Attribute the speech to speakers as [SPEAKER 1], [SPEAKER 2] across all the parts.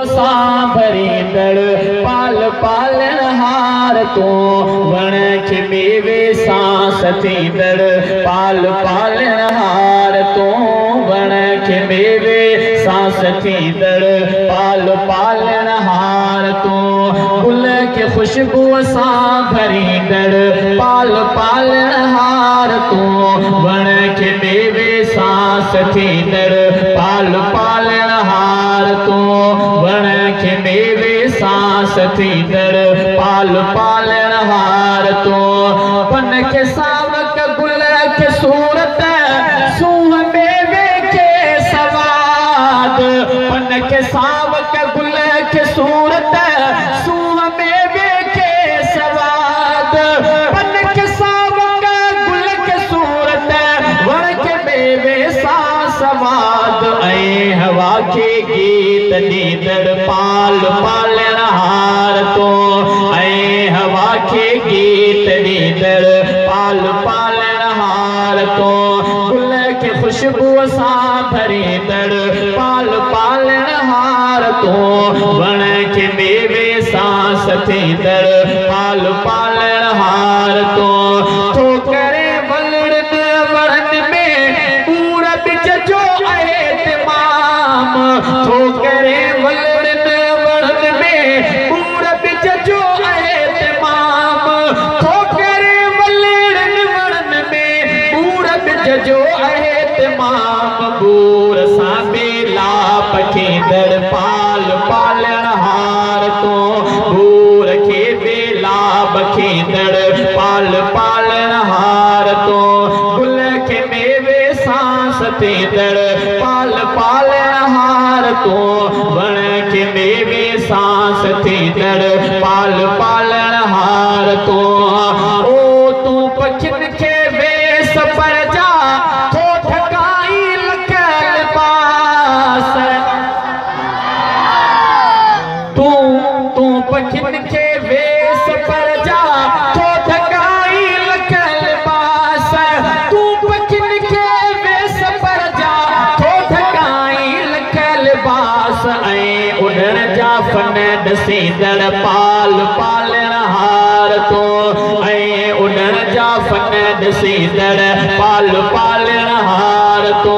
[SPEAKER 1] भरींदड़ पाल पालन हार तो वण खे मेवे सांस थींदड़ पाल पालन हार तो वण खे मेवे सांस थींदड़ पाल पालन हार तो गुल के खुशबू सां भरींदड़ पाल पालन हार तो वण खे मेवे सांस थींदड़ पाल पालन हार तो वण खे मेवे सांस थींदड़ पाल पालन हार तो पन के सावक गुल के सूरत सूह मेवे के सवाद पन के सावक गुल के सूरत सूह मेवे के सवाद पन के सावक गुल के सूरत वण के मेवे सा सवाद ऐं हवा के गीत ॾींदड़ पाल पालन हार तो ऐं हवा के गीत ॾींदड़ पाल पालन हार तो गुल के खुशबू सां भरींदड़ पाल पालन हार तो वण के मेवे सांस थींदड़ पाल पालन हार तो करे वलड़न वणन में पूर बिज जो एहतमाम तो करे वलड़न वणन में पूर बिज जो एहतमाम तो करे वलड़न वणन में पूर बिज जो एहतमाम बूर सां बेला पखींदड़ पाल पालन हार तो बूर खे बेला पखींदड़ पाल पालन हार तो गुल के मेवे सांस थींदड़ पाल पालन हार तो वण के मेवे सांस थींदड़ पाल पालन हार तो ओ तू पखिन के वेस पर जा तो ठकाई लखल पास तू पखिन के वेस पर जा तो ठकाई लखल पास तू पखिन के वेस पर जा तो ठकाई लखल पास ऐं उड़न जा फन ॾसींदड़ पाल पालन हार तो ऐं उड़न जा फन ॾसींदड़ पाल पालन हार तो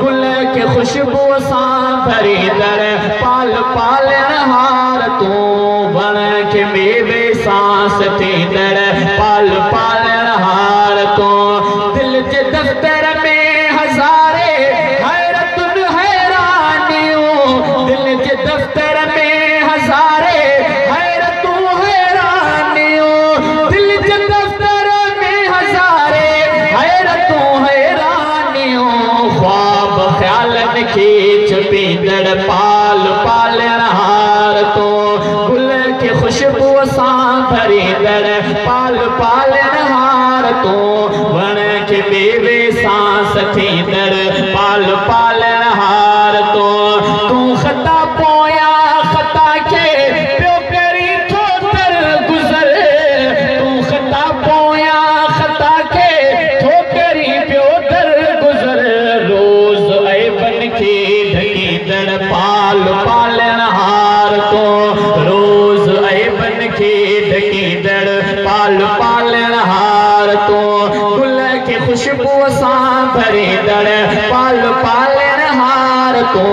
[SPEAKER 1] गुल के खुशबू सां भरींदड़ पाल पालन हार तो वण के मेवे सांस थींदड़ पाल पालन हार तो दिल जे दफ्तर में हज़ारे हैरतुन हैरानियूं दिल जे दफ्तर में हज़ारे हैरतूं हैरानियूं दिल जे दफ्तर में हज़ारे हैरतूं हैरानियूं ख्वाब ख्यालन खे छुपींदड़ पाल पालन हार तो गुल के खुशबू सां भरींदड़ पाल पालन हार तो वण के मेवे सांस थींदड़ पाल पालन हार तो तू खता पोया खता के पियो करी थो दर गुज़र तू खता पोया खता के थो करी पियो दर गुज़र रोज़ ऐबन के ढकींदड़ पाल पालन हार तो रोज़ ऐबन के ढकींदड़ पाल पालन हार तो गुल के खुशबू सां भरींदड़ पाल पालन हार तो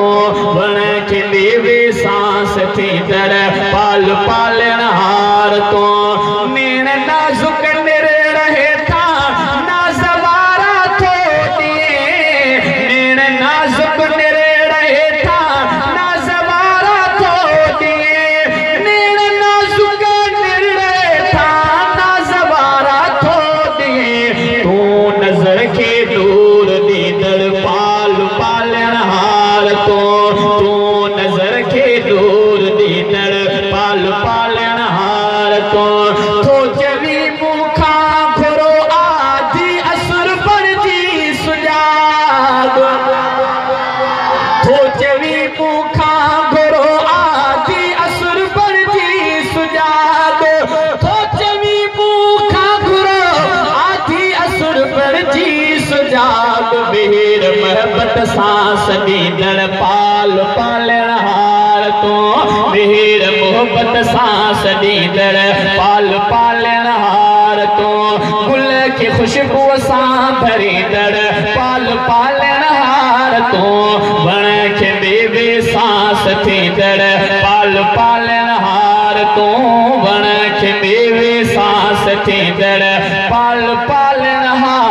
[SPEAKER 1] वण के मेवे सांस थींदड़ पाल पालन हार तो नेण नाज़ुक निरड़ हेठा नाज़वारा थो ॾिए नेण नाज़ुक निरड़ हेठा नाज़वारा थो ॾिए नेण नाज़ुक निरड़ हेठा नाज़वारा थो ॾिए तू नज़र खे दूर ॾींदड़ पाल पालन हार तो तू नज़र खे दूर ॾींदड़ पाल पालन हार तो चवी मूं तो मेहर मोहब्बत सांस दीदड़ पाल पालन हार तो गुल की खुशबू सां भरीदड़ पाल पालन हार तो वण के बेबे सांस थीदड़ पाल पालन हार तो वण के बेबे सांस थीदड़ पाल पालन हार